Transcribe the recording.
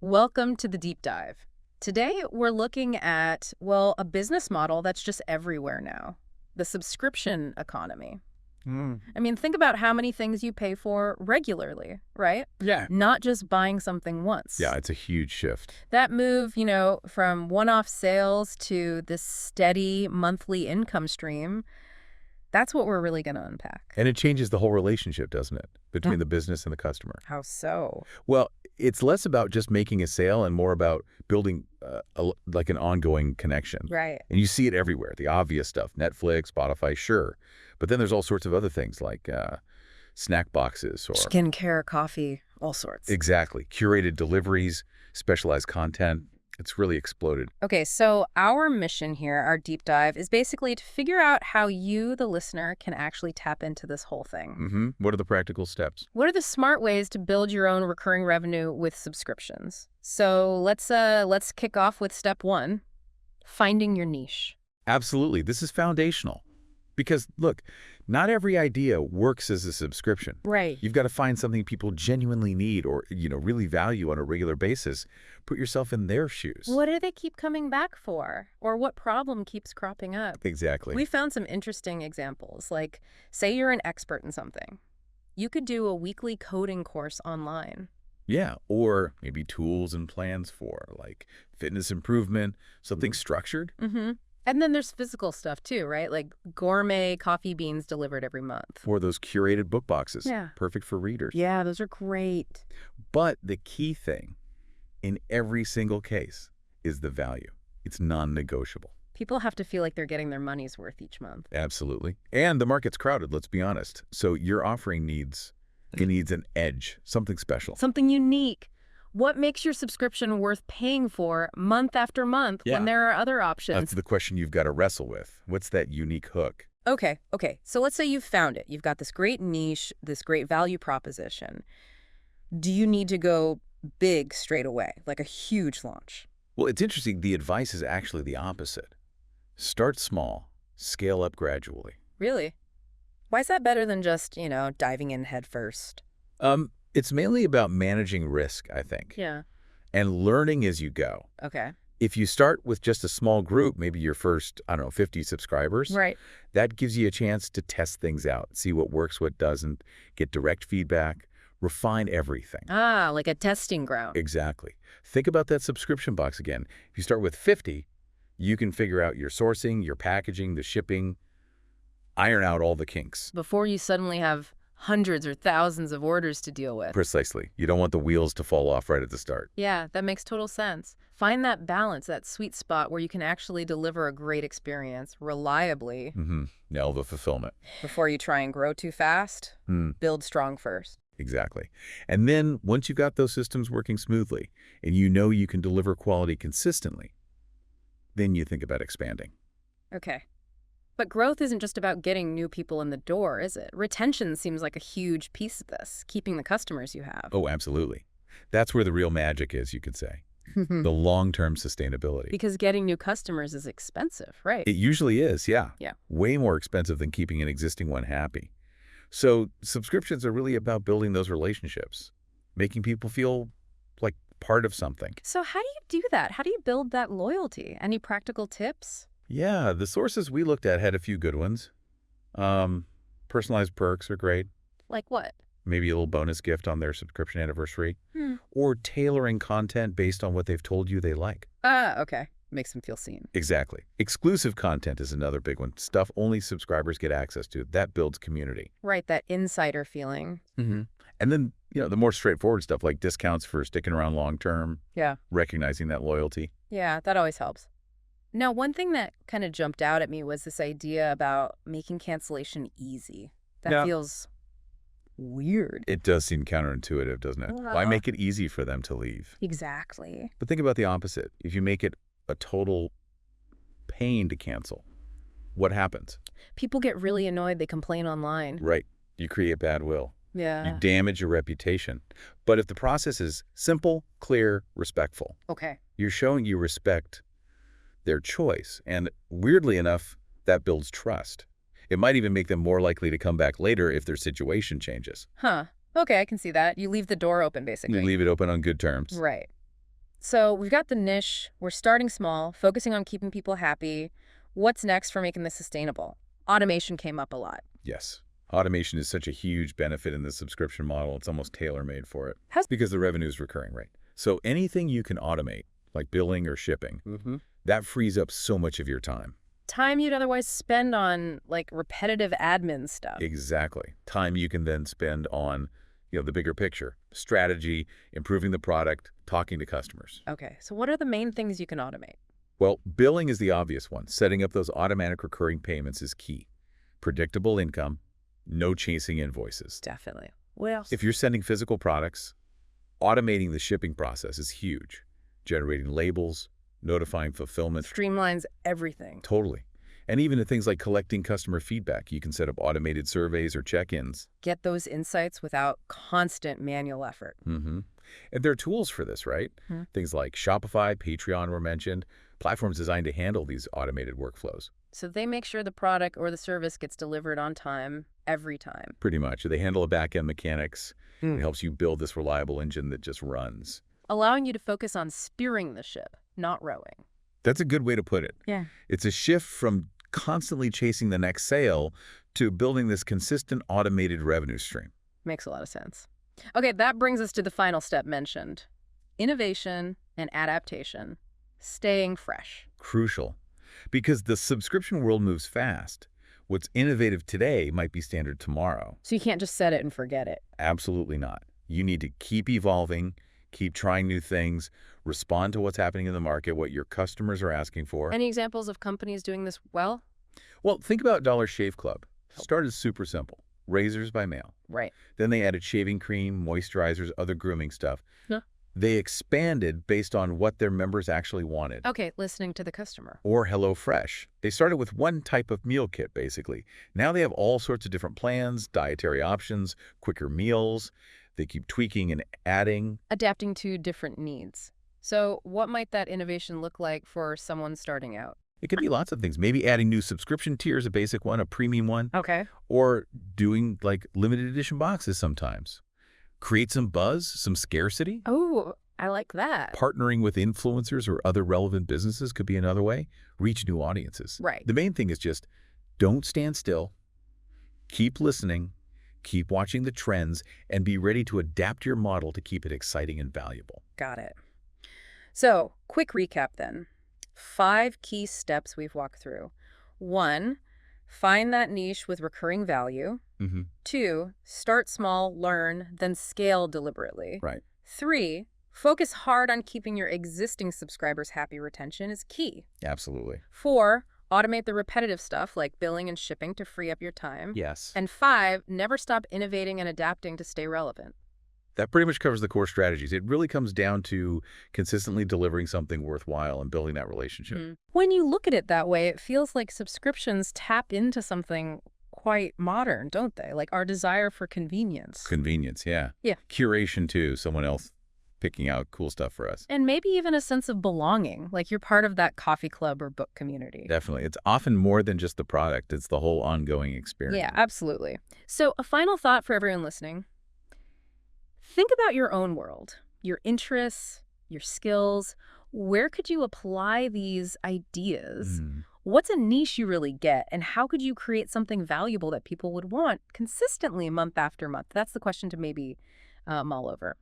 Welcome to the deep dive. Today, we're looking at, well, a business model that's just everywhere now, the subscription economy. Mm. I mean, think about how many things you pay for regularly, right? Yeah. Not just buying something once. Yeah, it's a huge shift. That move, from one-off sales to this steady monthly income stream, that's what we're really going to unpack. And it changes the whole relationship, doesn't it, between the business and the customer? How so? Well, it's less about just making a sale and more about building like an ongoing connection. Right. And you see it everywhere, the obvious stuff, Netflix, Spotify, sure. But then there's all sorts of other things like snack boxes or... Skincare, coffee, all sorts. Exactly. Curated deliveries, specialized content. It's really exploded. Okay, so our mission here, our deep dive, is basically to figure out how you, the listener, can actually tap into this whole thing. What are the practical steps? What are the smart ways to build your own recurring revenue with subscriptions? So let's kick off with step one, finding your niche. Absolutely. This is foundational. Because, look, not every idea works as a subscription. Right. You've got to find something people genuinely need or, really value on a regular basis. Put yourself in their shoes. What do they keep coming back for? Or what problem keeps cropping up? Exactly. We found some interesting examples, like say you're an expert in something. You could do a weekly coding course online. Yeah, or maybe tools and plans for, like, fitness improvement, something structured. And then there's physical stuff too, right? Like gourmet coffee beans delivered every month. Or those curated book boxes. Yeah. Perfect for readers. Yeah, those are great. But the key thing in every single case is the value. It's non-negotiable. People have to feel like they're getting their money's worth each month. Absolutely. And the market's crowded, let's be honest. So your offering needs an edge, something special. Something unique. What makes your subscription worth paying for month after month when there are other options? That's the question you've got to wrestle with. What's that unique hook? Okay. So let's say you've found it. You've got this great niche, this great value proposition. Do you need to go big straight away, like a huge launch? Well, it's interesting. The advice is actually the opposite. Start small, scale up gradually. Really? Why is that better than just, diving in head first? It's mainly about managing risk, I think. Yeah. And learning as you go. Okay. If you start with just a small group, maybe your first, 50 subscribers, Right. that gives you a chance to test things out, see what works, what doesn't, get direct feedback, refine everything. Ah, like a testing ground. Exactly. Think about that subscription box again. If you start with 50, you can figure out your sourcing, your packaging, the shipping, iron out all the kinks. Before you suddenly have hundreds or thousands of orders to deal with. Precisely. You don't want the wheels to fall off right at the start. Yeah, that makes total sense. Find that balance, that sweet spot where you can actually deliver a great experience reliably Nail the fulfillment. before you try and grow too fast. Build strong first. Exactly. And then once you've got those systems working smoothly and you know you can deliver quality consistently, then you think about expanding. Okay. But growth isn't just about getting new people in the door, is it? Retention seems like a huge piece of this, keeping the customers you have. Oh, absolutely. That's where the real magic is, you could say. The long-term sustainability. Because getting new customers is expensive, right? It usually is, yeah. Yeah. Way more expensive than keeping an existing one happy. So subscriptions are really about building those relationships, making people feel like part of something. So how do you do that? How do you build that loyalty? Any practical tips? Yeah, the sources we looked at had a few good ones. Personalized perks are great. Like what? Maybe a little bonus gift on their subscription anniversary. Or tailoring content based on what they've told you they like. Okay. Makes them feel seen. Exactly. Exclusive content is another big one. Stuff only subscribers get access to. That builds community. Right, that insider feeling. And then, the more straightforward stuff like discounts for sticking around long term. Yeah. Recognizing that loyalty. Yeah, that always helps. Now, one thing that kind of jumped out at me was this idea about making cancellation easy. That feels weird. It does seem counterintuitive, doesn't it? Why make it easy for them to leave? Exactly. But think about the opposite. If you make it a total pain to cancel, what happens? People get really annoyed. They complain online. Right. You create bad will. Yeah. You damage your reputation. But if the process is simple, clear, respectful, Okay. you're showing you respect their choice. And weirdly enough, that builds trust. It might even make them more likely to come back later if their situation changes. Huh. Okay, I can see that. You leave the door open, basically. You leave it open on good terms. Right. So we've got the niche. We're starting small, focusing on keeping people happy. What's next for making this sustainable? Automation came up a lot. Yes. Automation is such a huge benefit in the subscription model. It's almost tailor-made for it. How's Because the revenue is recurring, right? So anything you can automate, like billing or shipping, that frees up so much of your time. time you'd otherwise spend on like repetitive admin stuff? Exactly. Time you can then spend on, the bigger picture, strategy, improving the product, talking to customers. Okay, so what are the main things you can automate? Well, billing is the obvious one. Setting up those automatic recurring payments is key. Predictable income, no chasing invoices. Definitely. What else? If you're sending physical products, automating the shipping process is huge. Generating labels, notifying fulfillment. Streamlines everything. Totally. And even in things like collecting customer feedback, you can set up automated surveys or check-ins. Get those insights without constant manual effort. And there are tools for this, right? Things like Shopify, Patreon were mentioned, platforms designed to handle these automated workflows. So they make sure the product or the service gets delivered on time every time. Pretty much. They handle the back-end mechanics. It helps you build this reliable engine that just runs. Allowing you to focus on steering the ship, not rowing. That's a good way to put it. Yeah. It's a shift from constantly chasing the next sale to building this consistent automated revenue stream. Makes a lot of sense. Okay, that brings us to the final step mentioned. Innovation and adaptation. Staying fresh. Crucial. Because the subscription world moves fast. What's innovative today might be standard tomorrow. So you can't just set it and forget it. Absolutely not. You need to keep evolving, keep trying new things, respond to what's happening in the market, what your customers are asking for. Any examples of companies doing this well? Well, think about Dollar Shave Club. Started super simple. Razors by mail. Right. Then they added shaving cream, moisturizers, other grooming stuff. Yeah. They expanded based on what their members actually wanted. Okay, listening to the customer. Or HelloFresh. They started with one type of meal kit, basically. Now they have all sorts of different plans, dietary options, quicker meals. They keep tweaking and adding. Adapting to different needs. So what might that innovation look like for someone starting out? It could be lots of things. Maybe adding new subscription tiers, a basic one, a premium one. Okay. Or doing like limited edition boxes sometimes. Create some buzz, some scarcity. Oh, I like that. Partnering with influencers or other relevant businesses could be another way. Reach new audiences. Right. The main thing is just don't stand still. Keep listening. Keep watching the trends and be ready to adapt your model to keep it exciting and valuable. Got it. So, quick recap then. 5 key steps we've walked through. 1, find that niche with recurring value. 2, start small, learn, then scale deliberately. Right. 3, focus hard on keeping your existing subscribers happy. Retention is key. Absolutely. 4, automate the repetitive stuff like billing and shipping to free up your time. Yes. And 5, never stop innovating and adapting to stay relevant. That pretty much covers the core strategies. It really comes down to consistently delivering something worthwhile and building that relationship. When you look at it that way, it feels like subscriptions tap into something quite modern, don't they? Like our desire for convenience. Convenience, yeah. Yeah. Curation, too. Someone else picking out cool stuff for us. And maybe even a sense of belonging, like you're part of that coffee club or book community. Definitely. It's often more than just the product. It's the whole ongoing experience. Yeah, absolutely. So a final thought for everyone listening. Think about your own world, your interests, your skills. Where could you apply these ideas? What's a niche you really get? And how could you create something valuable that people would want consistently month after month? That's the question to maybe mull over.